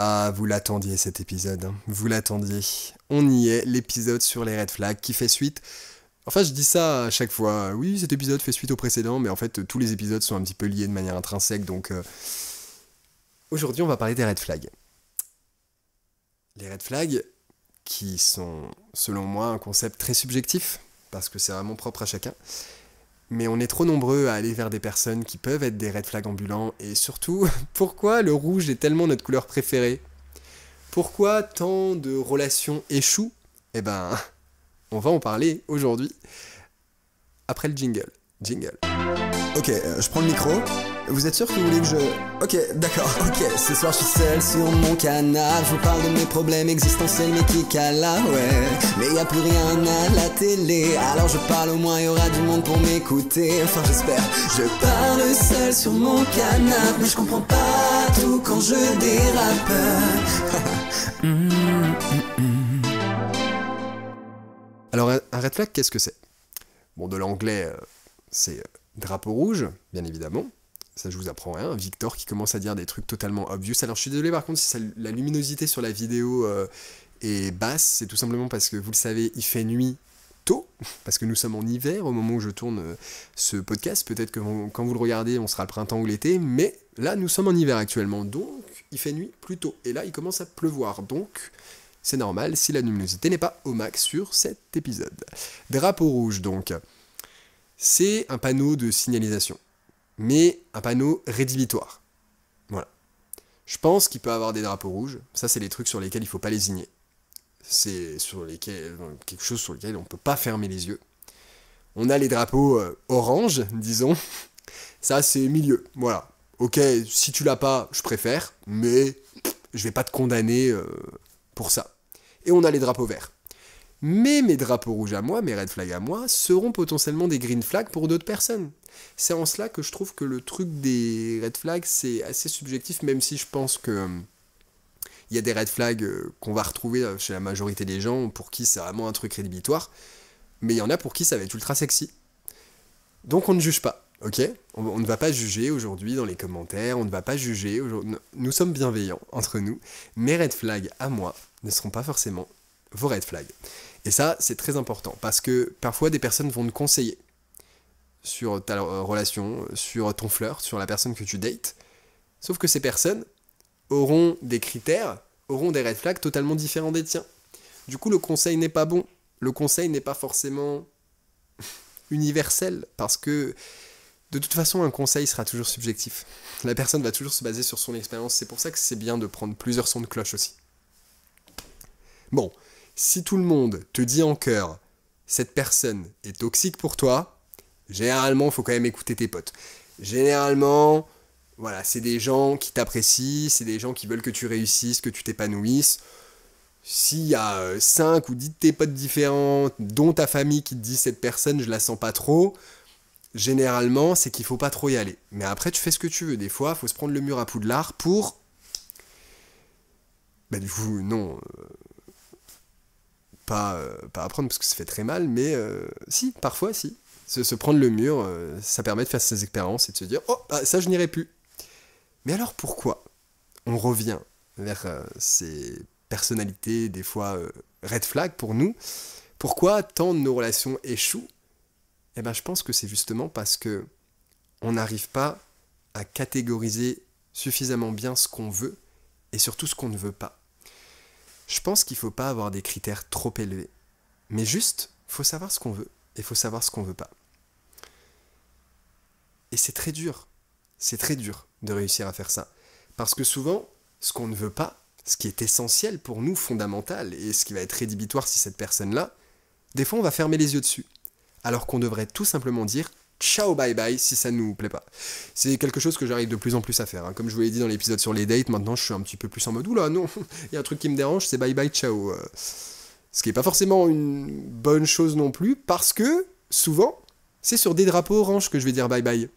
Ah, vous l'attendiez cet épisode, hein. Vous l'attendiez. On y est, l'épisode sur les red flags qui fait suite. Enfin, je dis ça à chaque fois. Oui, cet épisode fait suite au précédent, mais en fait, tous les épisodes sont un petit peu liés de manière intrinsèque, donc... Aujourd'hui, on va parler des red flags. Les red flags qui sont, selon moi, un concept très subjectif, parce que c'est vraiment propre à chacun. Mais on est trop nombreux à aller vers des personnes qui peuvent être des red flags ambulants, et surtout, pourquoi le rouge est tellement notre couleur préférée ? Pourquoi tant de relations échouent ? Eh ben, on va en parler aujourd'hui, après le jingle. Jingle. Ok, je prends le micro. Vous êtes sûr que vous voulez que je... Ok, d'accord, ok. Ce soir, je suis seul sur mon canapé. Je vous parle de mes problèmes existentiels, mais qui cala, ouais. Mais y a plus rien à la télé. Alors je parle, au moins y aura du monde pour m'écouter. Enfin, j'espère. Je parle seul sur mon canapé, mais je comprends pas tout quand je dérape. Alors, un red flag, qu'est-ce que c'est ? Bon, de l'anglais, c'est drapeau rouge, bien évidemment. Ça, je vous apprends rien. Victor qui commence à dire des trucs totalement obvious. Alors, je suis désolé, par contre, si la luminosité sur la vidéo est basse, c'est tout simplement parce que, vous le savez, il fait nuit tôt, parce que nous sommes en hiver au moment où je tourne ce podcast. Peut-être que quand vous le regardez, on sera le printemps ou l'été, mais là, nous sommes en hiver actuellement, donc il fait nuit plus tôt. Et là, il commence à pleuvoir, donc... c'est normal si la luminosité n'est pas au max sur cet épisode. Drapeau rouge, donc. C'est un panneau de signalisation, mais un panneau rédhibitoire. Voilà. Je pense qu'il peut avoir des drapeaux rouges. Ça, c'est les trucs sur lesquels il ne faut pas lésigner. C'est quelque chose sur lequel on ne peut pas fermer les yeux. On a les drapeaux orange, disons. Ça, c'est milieu. Voilà. Ok, si tu l'as pas, je préfère, mais je vais pas te condamner pour ça. Et on a les drapeaux verts. Mais mes drapeaux rouges à moi, mes red flags à moi, seront potentiellement des green flags pour d'autres personnes. C'est en cela que je trouve que le truc des red flags, c'est assez subjectif, même si je pense que il y a des red flags qu'on va retrouver chez la majorité des gens, pour qui c'est vraiment un truc rédhibitoire, mais il y en a pour qui ça va être ultra sexy. Donc on ne juge pas, ok ? On ne va pas juger aujourd'hui dans les commentaires, on ne va pas juger, nous sommes bienveillants entre nous. Mes red flags à moi ne seront pas forcément vos red flags. Et ça, c'est très important, parce que parfois des personnes vont te conseiller sur ta relation, sur ton flirt, sur la personne que tu dates, sauf que ces personnes auront des critères, auront des red flags totalement différents des tiens. Du coup, le conseil n'est pas bon, le conseil n'est pas forcément universel, parce que de toute façon, un conseil sera toujours subjectif. La personne va toujours se baser sur son expérience, c'est pour ça que c'est bien de prendre plusieurs sons de cloche aussi. Bon, si tout le monde te dit en chœur « cette personne est toxique pour toi », généralement, il faut quand même écouter tes potes. Généralement, voilà, c'est des gens qui t'apprécient, c'est des gens qui veulent que tu réussisses, que tu t'épanouisses. S'il y a 5 ou 10 de tes potes différents, dont ta famille qui te dit « cette personne, je la sens pas trop », généralement, c'est qu'il faut pas trop y aller. Mais après, tu fais ce que tu veux. Des fois, il faut se prendre le mur à Poudlard pour... Bah du coup, non... Pas apprendre parce que ça fait très mal, mais si, parfois si. Se prendre le mur, ça permet de faire ses expériences et de se dire « Oh, ça je n'irai plus ». Mais alors pourquoi on revient vers ces personnalités, des fois red flag pour nous ? Pourquoi tant de nos relations échouent ? Eh ben je pense que c'est justement parce que on n'arrive pas à catégoriser suffisamment bien ce qu'on veut et surtout ce qu'on ne veut pas. Je pense qu'il ne faut pas avoir des critères trop élevés. Mais juste, il faut savoir ce qu'on veut. Et il faut savoir ce qu'on ne veut pas. Et c'est très dur. C'est très dur de réussir à faire ça. Parce que souvent, ce qu'on ne veut pas, ce qui est essentiel pour nous, fondamental, et ce qui va être rédhibitoire si cette personne-là, des fois on va fermer les yeux dessus. Alors qu'on devrait tout simplement dire ciao bye bye si ça ne nous plaît pas. C'est quelque chose que j'arrive de plus en plus à faire. Comme je vous l'ai dit dans l'épisode sur les dates, maintenant je suis un petit peu plus en mode oula non, il y a un truc qui me dérange, c'est bye bye ciao. Ce qui n'est pas forcément une bonne chose non plus, parce que souvent c'est sur des drapeaux orange que je vais dire bye bye.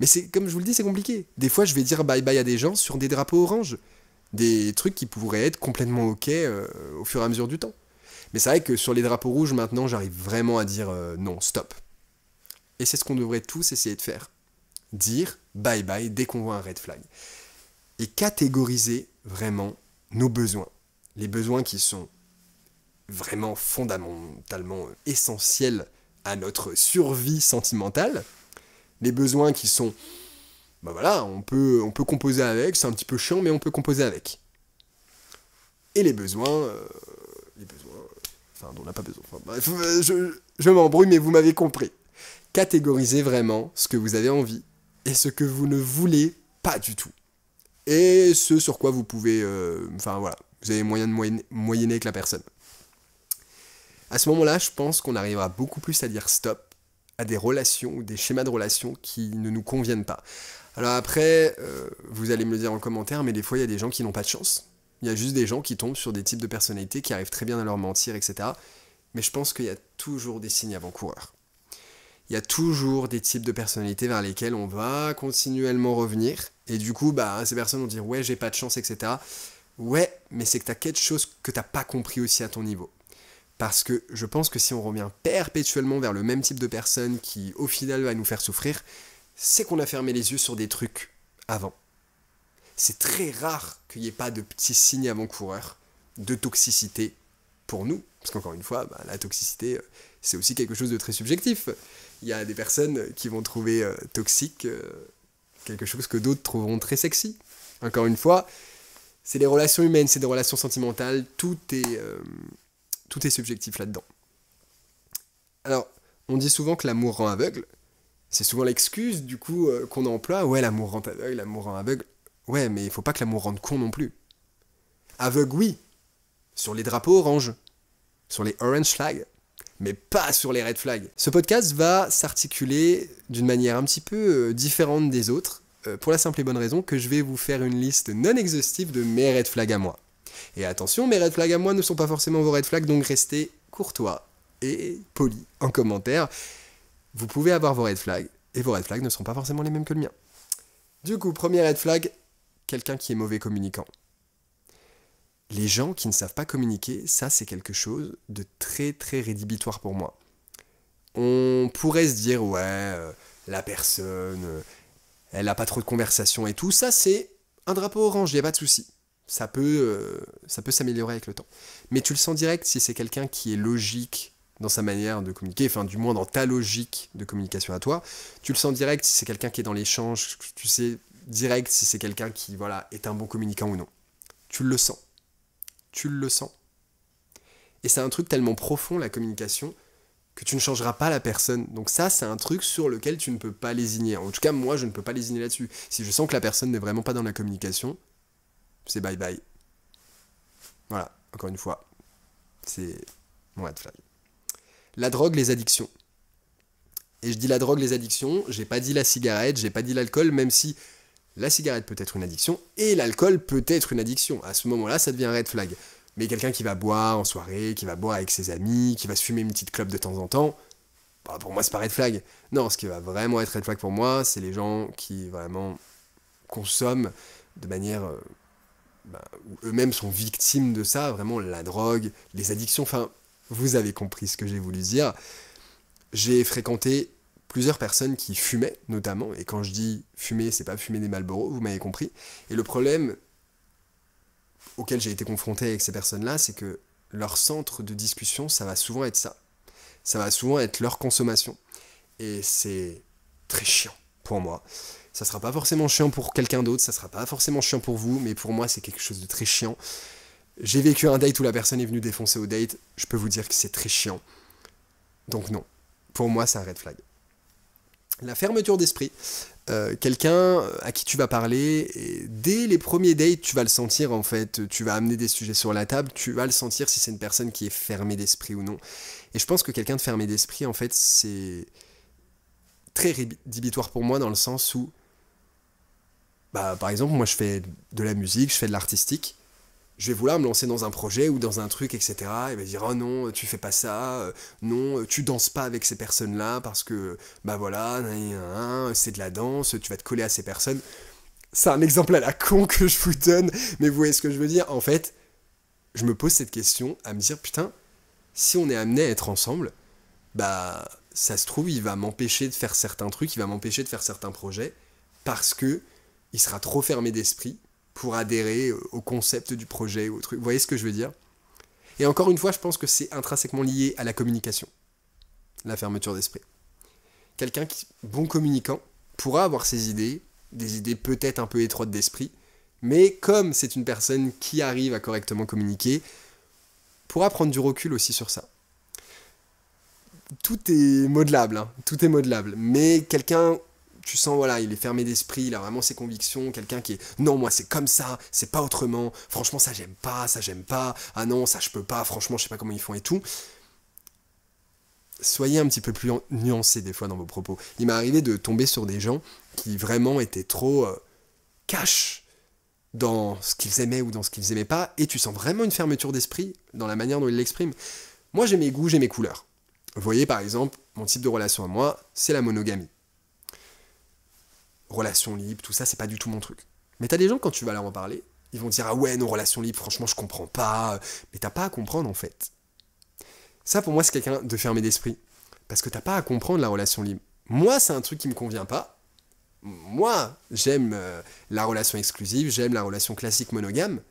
Mais c'est comme je vous le dis, c'est compliqué. Des fois je vais dire bye bye à des gens sur des drapeaux orange. Des trucs qui pourraient être complètement ok au fur et à mesure du temps. Mais c'est vrai que sur les drapeaux rouges, maintenant, j'arrive vraiment à dire non, stop. Et c'est ce qu'on devrait tous essayer de faire. Dire bye bye dès qu'on voit un red flag. et catégoriser vraiment nos besoins. Les besoins qui sont vraiment fondamentalement essentiels à notre survie sentimentale. Les besoins qui sont, bah voilà, on peut composer avec, c'est un petit peu chiant, mais on peut composer avec. Et les besoins, enfin, dont on n'a pas besoin. Enfin, bref, je m'embrouille, mais vous m'avez compris. Catégorisez vraiment ce que vous avez envie et ce que vous ne voulez pas du tout. Et ce sur quoi vous pouvez, enfin voilà, vous avez moyen de moyenner avec la personne. À ce moment-là, je pense qu'on arrivera beaucoup plus à dire stop à des relations ou des schémas de relations qui ne nous conviennent pas. Alors après, vous allez me le dire en commentaire, mais des fois, il y a des gens qui n'ont pas de chance. Il y a juste des gens qui tombent sur des types de personnalités qui arrivent très bien à leur mentir, etc. Mais je pense qu'il y a toujours des signes avant-coureurs. Il y a toujours des types de personnalités vers lesquelles on va continuellement revenir. Et du coup, bah, ces personnes vont dire « Ouais, j'ai pas de chance, etc. » Ouais, mais c'est que t'as quelque chose que t'as pas compris aussi à ton niveau. Parce que je pense que si on revient perpétuellement vers le même type de personne qui, au final, va nous faire souffrir, c'est qu'on a fermé les yeux sur des trucs avant. C'est très rare qu'il n'y ait pas de petits signes avant-coureurs de toxicité pour nous. Parce qu'encore une fois, bah, la toxicité, c'est aussi quelque chose de très subjectif. Il y a des personnes qui vont trouver toxique quelque chose que d'autres trouveront très sexy. Encore une fois, c'est des relations humaines, c'est des relations sentimentales, tout est subjectif là-dedans. Alors, on dit souvent que l'amour rend aveugle. C'est souvent l'excuse, du coup, qu'on emploie. Ouais, l'amour rend aveugle, l'amour rend aveugle. Ouais, mais il faut pas que l'amour rende con non plus. Aveugle, oui. Sur les drapeaux orange. Sur les orange flags. Mais pas sur les red flags. Ce podcast va s'articuler d'une manière un petit peu différente des autres. Pour la simple et bonne raison que je vais vous faire une liste non exhaustive de mes red flags à moi. Et attention, mes red flags à moi ne sont pas forcément vos red flags, donc restez courtois et polis en commentaire. Vous pouvez avoir vos red flags, et vos red flags ne sont pas forcément les mêmes que le mien. Du coup, premier red flag, quelqu'un qui est mauvais communicant. Les gens qui ne savent pas communiquer, ça c'est quelque chose de très très rédhibitoire pour moi. On pourrait se dire, ouais, la personne, elle n'a pas trop de conversation et tout, ça c'est un drapeau orange, il n'y a pas de souci. Ça peut s'améliorer avec le temps. Mais tu le sens direct si c'est quelqu'un qui est logique dans sa manière de communiquer, enfin du moins dans ta logique de communication à toi. Tu le sens direct si c'est quelqu'un qui est dans l'échange, tu sais direct si c'est quelqu'un qui voilà, est un bon communicant ou non. Tu le sens. Tu le sens. Et c'est un truc tellement profond, la communication, que tu ne changeras pas la personne. Donc ça, c'est un truc sur lequel tu ne peux pas lésiner. En tout cas, moi, je ne peux pas lésiner là-dessus. Si je sens que la personne n'est vraiment pas dans la communication, c'est bye bye. Voilà, encore une fois, c'est mon red flag. La drogue, les addictions. Et je dis la drogue, les addictions, j'ai pas dit la cigarette, j'ai pas dit l'alcool, même si la cigarette peut être une addiction et l'alcool peut être une addiction. À ce moment-là, ça devient un red flag. Mais quelqu'un qui va boire en soirée, qui va boire avec ses amis, qui va se fumer une petite clope de temps en temps, bah pour moi, c'est pas red flag. Non, ce qui va vraiment être red flag pour moi, c'est les gens qui vraiment consomment de manière... où eux-mêmes sont victimes de ça, vraiment la drogue, les addictions, enfin, vous avez compris ce que j'ai voulu dire. J'ai fréquenté plusieurs personnes qui fumaient, notamment, et quand je dis fumer, c'est pas fumer des Marlboro, vous m'avez compris. Et le problème auquel j'ai été confronté avec ces personnes-là, c'est que leur centre de discussion, ça va souvent être ça. Ça va souvent être leur consommation. Et c'est très chiant pour moi. Ça sera pas forcément chiant pour quelqu'un d'autre, ça sera pas forcément chiant pour vous, mais pour moi, c'est quelque chose de très chiant. J'ai vécu un date où la personne est venue défoncer au date, je peux vous dire que c'est très chiant. Donc non, pour moi, c'est un red flag. La fermeture d'esprit. Quelqu'un à qui tu vas parler, et dès les premiers dates, tu vas le sentir en fait, tu vas amener des sujets sur la table, tu vas le sentir si c'est une personne qui est fermée d'esprit ou non. Et je pense que quelqu'un de fermé d'esprit, en fait, c'est très rédhibitoire pour moi dans le sens où, par exemple, moi je fais de la musique, je fais de l'artistique, je vais vouloir me lancer dans un projet ou dans un truc, etc. Et va dire, oh non, tu fais pas ça, non, tu danses pas avec ces personnes-là parce que, voilà, c'est de la danse, tu vas te coller à ces personnes. C'est un exemple à la con que je vous donne, mais vous voyez ce que je veux dire. En fait, je me pose cette question à me dire, putain, si on est amené à être ensemble, ça se trouve, il va m'empêcher de faire certains trucs, il va m'empêcher de faire certains projets parce que il sera trop fermé d'esprit pour adhérer au concept du projet ou au truc. Vous voyez ce que je veux dire? Et encore une fois, je pense que c'est intrinsèquement lié à la communication, la fermeture d'esprit. Quelqu'un qui, bon communicant, pourra avoir ses idées, des idées peut-être un peu étroites d'esprit, mais comme c'est une personne qui arrive à correctement communiquer, pourra prendre du recul aussi sur ça. Tout est modelable, hein, tout est modelable, mais quelqu'un, tu sens, voilà, il est fermé d'esprit, il a vraiment ses convictions, quelqu'un qui est, non, moi c'est comme ça, c'est pas autrement, franchement ça j'aime pas, ah non, ça je peux pas, franchement je sais pas comment ils font et tout. Soyez un petit peu plus nuancés des fois dans vos propos. Il m'est arrivé de tomber sur des gens qui vraiment étaient trop cash dans ce qu'ils aimaient ou dans ce qu'ils aimaient pas, et tu sens vraiment une fermeture d'esprit dans la manière dont ils l'expriment. Moi j'ai mes goûts, j'ai mes couleurs. Vous voyez par exemple, mon type de relation à moi, c'est la monogamie. Relation libre, tout ça, c'est pas du tout mon truc. Mais t'as des gens, quand tu vas leur en parler, ils vont dire « Ah ouais, nos relations libres, franchement, je comprends pas. » Mais t'as pas à comprendre, en fait. Ça, pour moi, c'est quelqu'un de fermé d'esprit. Parce que t'as pas à comprendre la relation libre. Moi, c'est un truc qui me convient pas. Moi, j'aime la relation exclusive, j'aime la relation classique monogame,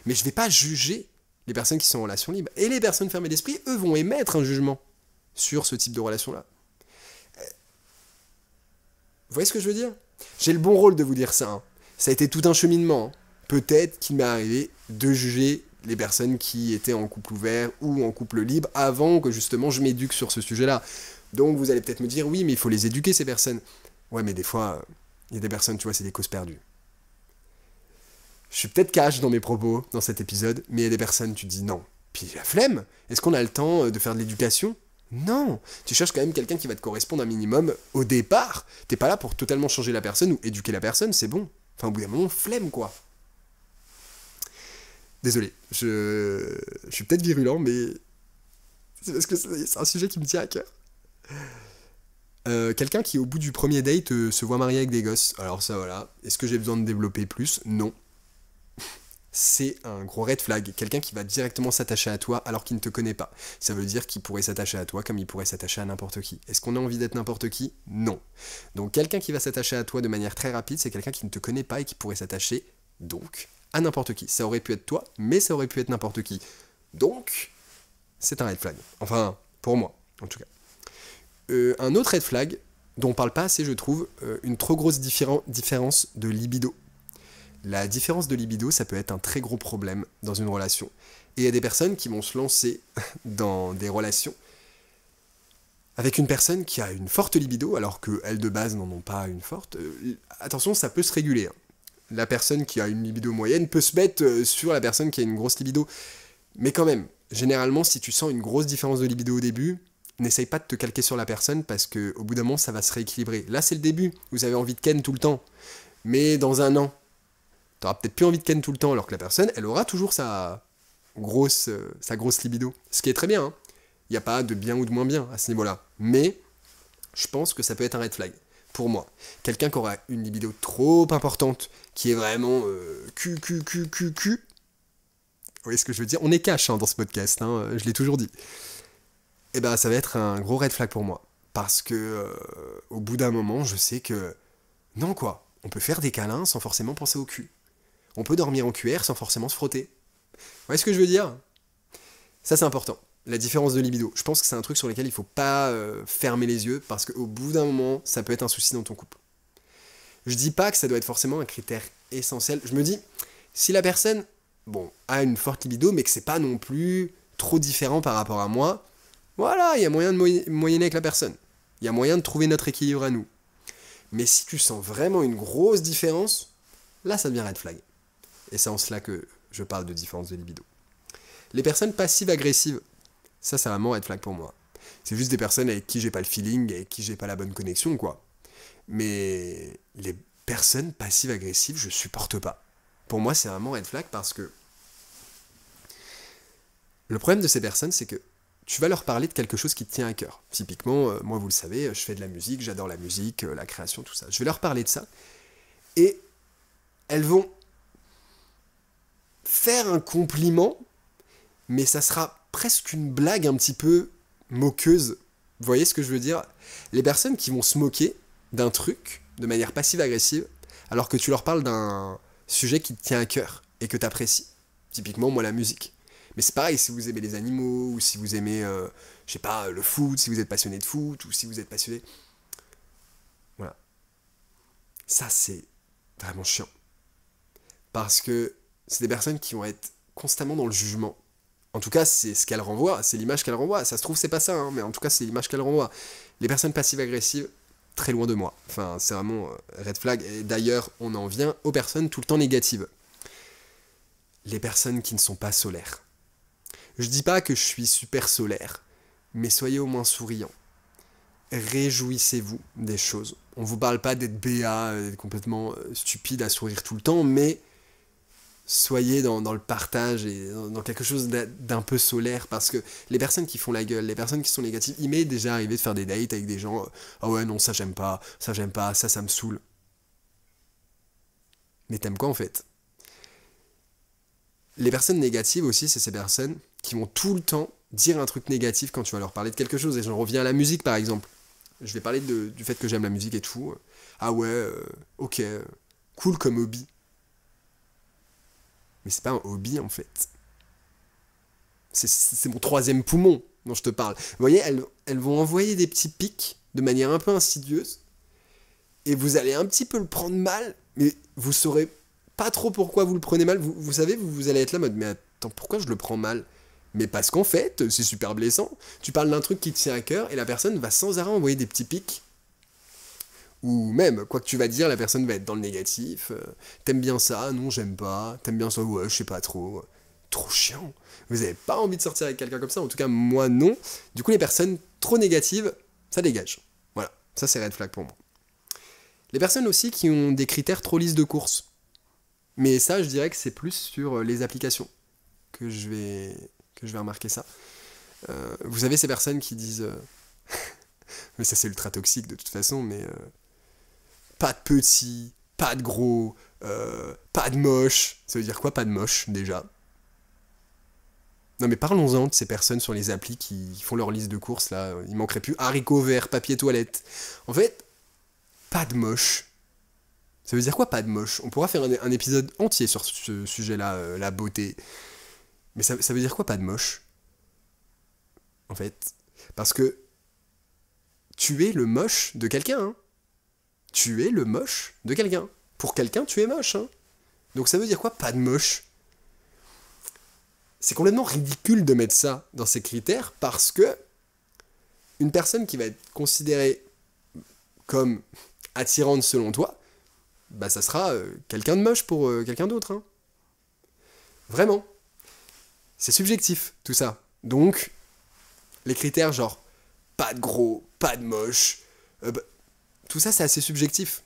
mais je vais pas juger les personnes qui sont en relation libre. Et les personnes fermées d'esprit, eux, vont émettre un jugement sur ce type de relation-là. Vous voyez ce que je veux dire? J'ai le bon rôle de vous dire ça. Hein. Ça a été tout un cheminement. Hein. Peut-être qu'il m'est arrivé de juger les personnes qui étaient en couple ouvert ou en couple libre avant que justement je m'éduque sur ce sujet-là. Donc vous allez peut-être me dire, oui, mais il faut les éduquer ces personnes. Ouais, mais des fois, il y a des personnes, tu vois, c'est des causes perdues. Je suis peut-être cash dans mes propos, dans cet épisode, mais il y a des personnes, tu te dis non. Puis la flemme, est-ce qu'on a le temps de faire de l'éducation ? Non, tu cherches quand même quelqu'un qui va te correspondre un minimum au départ. T'es pas là pour totalement changer la personne ou éduquer la personne, c'est bon. Enfin, au bout d'un moment, flemme, quoi. Désolé, je suis peut-être virulent, mais c'est parce que c'est un sujet qui me tient à cœur. Quelqu'un qui, au bout du premier date, se voit marié avec des gosses. Alors ça, voilà. Est-ce que j'ai besoin de développer plus ? Non. C'est un gros red flag. Quelqu'un qui va directement s'attacher à toi alors qu'il ne te connaît pas. Ça veut dire qu'il pourrait s'attacher à toi comme il pourrait s'attacher à n'importe qui. Est-ce qu'on a envie d'être n'importe qui ? Non. Donc quelqu'un qui va s'attacher à toi de manière très rapide, c'est quelqu'un qui ne te connaît pas et qui pourrait s'attacher, donc, à n'importe qui. Ça aurait pu être toi, mais ça aurait pu être n'importe qui. Donc, c'est un red flag. Enfin, pour moi, en tout cas. Un autre red flag, dont on parle pas assez, je trouve, une trop grosse différence de libido. La différence de libido, ça peut être un très gros problème dans une relation. Et il y a des personnes qui vont se lancer dans des relations avec une personne qui a une forte libido, alors qu'elles de base n'en ont pas une forte. Attention, ça peut se réguler. Hein. La personne qui a une libido moyenne peut se mettre sur la personne qui a une grosse libido. Mais quand même, généralement, si tu sens une grosse différence de libido au début, n'essaye pas de te calquer sur la personne parce qu'au bout d'un moment, ça va se rééquilibrer. Là, c'est le début. Vous avez envie de ken tout le temps. Mais dans un an, t'auras peut-être plus envie de ken tout le temps, alors que la personne, elle aura toujours sa grosse libido. Ce qui est très bien. Hein. Il n'y a pas de bien ou de moins bien à ce niveau-là. Mais je pense que ça peut être un red flag. Pour moi. Quelqu'un qui aura une libido trop importante, qui est vraiment Vous voyez ce que je veux dire ? On est cash hein, dans ce podcast, hein, je l'ai toujours dit. Et ben ça va être un gros red flag pour moi. Parce que au bout d'un moment, je sais que non quoi, on peut faire des câlins sans forcément penser au cul. On peut dormir en cuillère sans forcément se frotter. Vous voyez ce que je veux dire ? Ça c'est important. La différence de libido. Je pense que c'est un truc sur lequel il faut pas fermer les yeux parce qu'au bout d'un moment, ça peut être un souci dans ton couple. Je dis pas que ça doit être forcément un critère essentiel. Je me dis, si la personne, a une forte libido, mais que c'est pas non plus trop différent par rapport à moi, voilà, il y a moyen de moyenner avec la personne. Il y a moyen de trouver notre équilibre à nous. Mais si tu sens vraiment une grosse différence, là ça devient red flag. Et c'est en cela que je parle de différence de libido. Les personnes passives-agressives, ça c'est vraiment red flag pour moi. C'est juste des personnes avec qui j'ai pas le feeling, avec qui j'ai pas la bonne connexion, quoi. Mais les personnes passives-agressives, je supporte pas. Pour moi, c'est vraiment red flag parce que le problème de ces personnes, c'est que tu vas leur parler de quelque chose qui te tient à cœur. Typiquement, moi vous le savez, je fais de la musique, j'adore la musique, la création, tout ça. Je vais leur parler de ça et elles vont faire un compliment, mais ça sera presque une blague un petit peu moqueuse. Vous voyez ce que je veux dire ? Les personnes qui vont se moquer d'un truc de manière passive-agressive, alors que tu leur parles d'un sujet qui te tient à cœur et que tu apprécies. Typiquement, moi, la musique. Mais c'est pareil, si vous aimez les animaux, ou si vous aimez, je sais pas, le foot, si vous êtes passionné de foot, ou si vous êtes passionné... Voilà. Ça, c'est vraiment chiant. Parce que c'est des personnes qui vont être constamment dans le jugement. En tout cas, c'est ce qu'elles renvoient, c'est l'image qu'elles renvoient. Ça se trouve, c'est pas ça, hein, mais en tout cas, c'est l'image qu'elles renvoient. Les personnes passives-agressives, très loin de moi. Enfin, c'est vraiment red flag. Et d'ailleurs, on en vient aux personnes tout le temps négatives. Les personnes qui ne sont pas solaires. Je dis pas que je suis super solaire, mais soyez au moins souriant. Réjouissez-vous des choses. On vous parle pas d'être béat, d'être complètement stupide à sourire tout le temps, mais soyez dans le partage et dans quelque chose d'un peu solaire, parce que les personnes qui font la gueule, les personnes qui sont négatives, il m'est déjà arrivé de faire des dates avec des gens, ah ouais non ça j'aime pas, ça me saoule. Mais t'aimes quoi en fait? Les personnes négatives aussi, c'est ces personnes qui vont tout le temps dire un truc négatif quand tu vas leur parler de quelque chose, et j'en reviens à la musique par exemple. Je vais parler du fait que j'aime la musique et tout. Ah ouais, ok, cool comme hobby. Mais c'est pas un hobby en fait. C'est mon troisième poumon dont je te parle. Vous voyez, elles vont envoyer des petits pics de manière un peu insidieuse. Et vous allez un petit peu le prendre mal, mais vous saurez pas trop pourquoi vous le prenez mal. Vous savez, vous allez être là en mode, mais attends, pourquoi je le prends mal? Mais parce qu'en fait, c'est super blessant. Tu parles d'un truc qui te tient à cœur et la personne va sans arrêt envoyer des petits pics. Ou même, quoi que tu vas dire, la personne va être dans le négatif. T'aimes bien ça? Non, j'aime pas. T'aimes bien ça? Ouais, je sais pas trop. Trop chiant. Vous avez pas envie de sortir avec quelqu'un comme ça? En tout cas, moi, non. Du coup, les personnes trop négatives, ça dégage. Voilà, ça c'est red flag pour moi. Les personnes aussi qui ont des critères trop lisses de courses. Mais ça, je dirais que c'est plus sur les applications que je vais remarquer ça. Vous savez, ces personnes qui disent... mais ça, c'est ultra toxique de toute façon, mais... pas de petit, pas de gros, pas de moche. Ça veut dire quoi, pas de moche, déjà? Non mais parlons-en de ces personnes sur les applis qui font leur liste de courses, là. Il manquerait plus haricots verts, papier toilette. En fait, pas de moche. Ça veut dire quoi, pas de moche? On pourra faire un épisode entier sur ce sujet-là, la beauté. Mais ça veut dire quoi, pas de moche? En fait, parce que tu es le moche de quelqu'un, hein. Tu es le moche de quelqu'un. Pour quelqu'un, tu es moche, hein. Donc ça veut dire quoi, pas de moche? C'est complètement ridicule de mettre ça dans ces critères, parce que une personne qui va être considérée comme attirante selon toi, bah ça sera quelqu'un de moche pour quelqu'un d'autre, hein. Vraiment. C'est subjectif, tout ça. Donc, les critères genre pas de gros, pas de moche, tout ça c'est assez subjectif.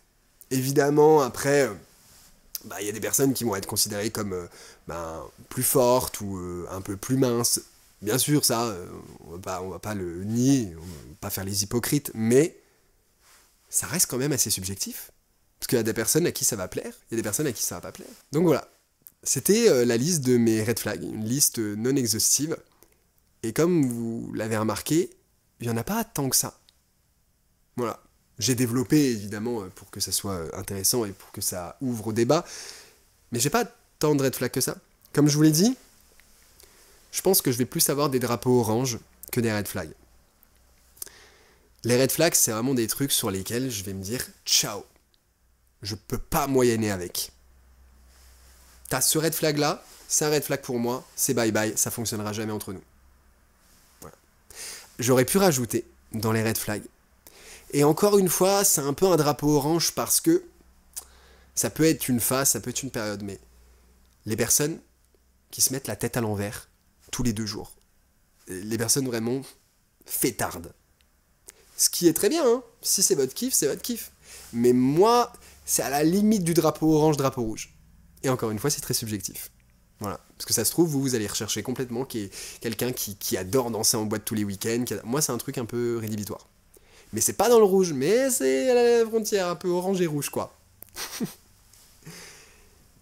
Évidemment, après, y a des personnes qui vont être considérées comme plus fortes ou un peu plus minces. Bien sûr, ça, on va pas le nier, on va pas faire les hypocrites, mais ça reste quand même assez subjectif. Parce qu'il y a des personnes à qui ça va plaire, il y a des personnes à qui ça va pas plaire. Donc voilà, c'était la liste de mes red flags, une liste non exhaustive. Et comme vous l'avez remarqué, il n'y en a pas tant que ça. Voilà. J'ai développé, évidemment, pour que ça soit intéressant et pour que ça ouvre au débat. Mais j'ai pas tant de red flags que ça. Comme je vous l'ai dit, je pense que je vais plus avoir des drapeaux orange que des red flags. Les red flags, c'est vraiment des trucs sur lesquels je vais me dire « Ciao ». Je peux pas moyenner avec. T'as ce red flag là, c'est un red flag pour moi, c'est bye bye, ça fonctionnera jamais entre nous. Voilà. J'aurais pu rajouter dans les red flags. Et encore une fois, c'est un peu un drapeau orange parce que ça peut être une phase, ça peut être une période, mais les personnes qui se mettent la tête à l'envers tous les 2 jours. Les personnes vraiment fêtardes. Ce qui est très bien, hein. Si c'est votre kiff, c'est votre kiff. Mais moi, c'est à la limite du drapeau orange, drapeau rouge. Et encore une fois, c'est très subjectif. Voilà. Parce que ça se trouve, vous allez rechercher complètement quelqu'un qui adore danser en boîte tous les week-ends. Moi, c'est un truc un peu rédhibitoire. Mais c'est pas dans le rouge, mais c'est à la frontière, un peu orange et rouge, quoi.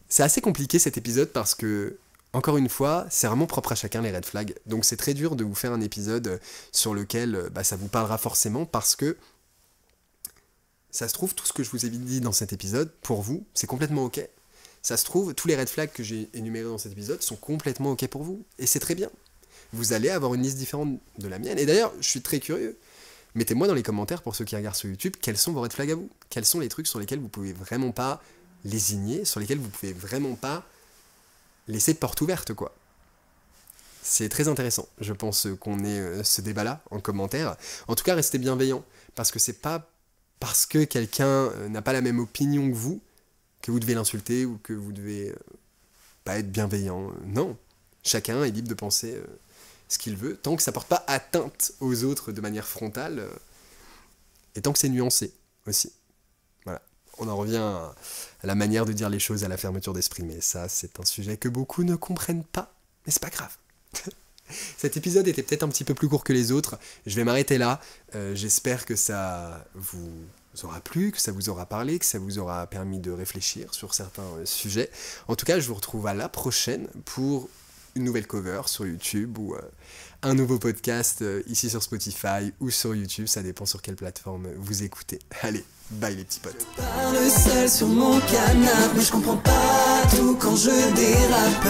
C'est assez compliqué cet épisode parce que, encore une fois, c'est vraiment propre à chacun les red flags. Donc c'est très dur de vous faire un épisode sur lequel ça vous parlera forcément parce que ça se trouve, tout ce que je vous ai dit dans cet épisode, pour vous, c'est complètement ok. Ça se trouve, tous les red flags que j'ai énumérés dans cet épisode sont complètement ok pour vous, et c'est très bien. Vous allez avoir une liste différente de la mienne, et d'ailleurs, je suis très curieux. Mettez-moi dans les commentaires, pour ceux qui regardent sur YouTube, quels sont vos red flags à vous. Quels sont les trucs sur lesquels vous pouvez vraiment pas lésigner, sur lesquels vous pouvez vraiment pas laisser de porte ouverte, quoi. C'est très intéressant. Je pense qu'on ait ce débat-là en commentaire. En tout cas, restez bienveillants, parce que c'est pas parce que quelqu'un n'a pas la même opinion que vous devez l'insulter ou que vous devez pas être bienveillant. Non. Chacun est libre de penser ce qu'il veut, tant que ça porte pas atteinte aux autres de manière frontale, et tant que c'est nuancé aussi. Voilà. On en revient à la manière de dire les choses, à la fermeture d'esprit, mais ça, c'est un sujet que beaucoup ne comprennent pas, mais c'est pas grave. Cet épisode était peut-être un petit peu plus court que les autres, je vais m'arrêter là, j'espère que ça vous aura plu, que ça vous aura parlé, que ça vous aura permis de réfléchir sur certains sujets. En tout cas, je vous retrouve à la prochaine pour une nouvelle cover sur YouTube ou un nouveau podcast ici sur Spotify ou sur YouTube, ça dépend sur quelle plateforme vous écoutez. Allez, bye les petits potes. Je parle seul sur mon canapé, mais je comprends pas tout quand je dérape.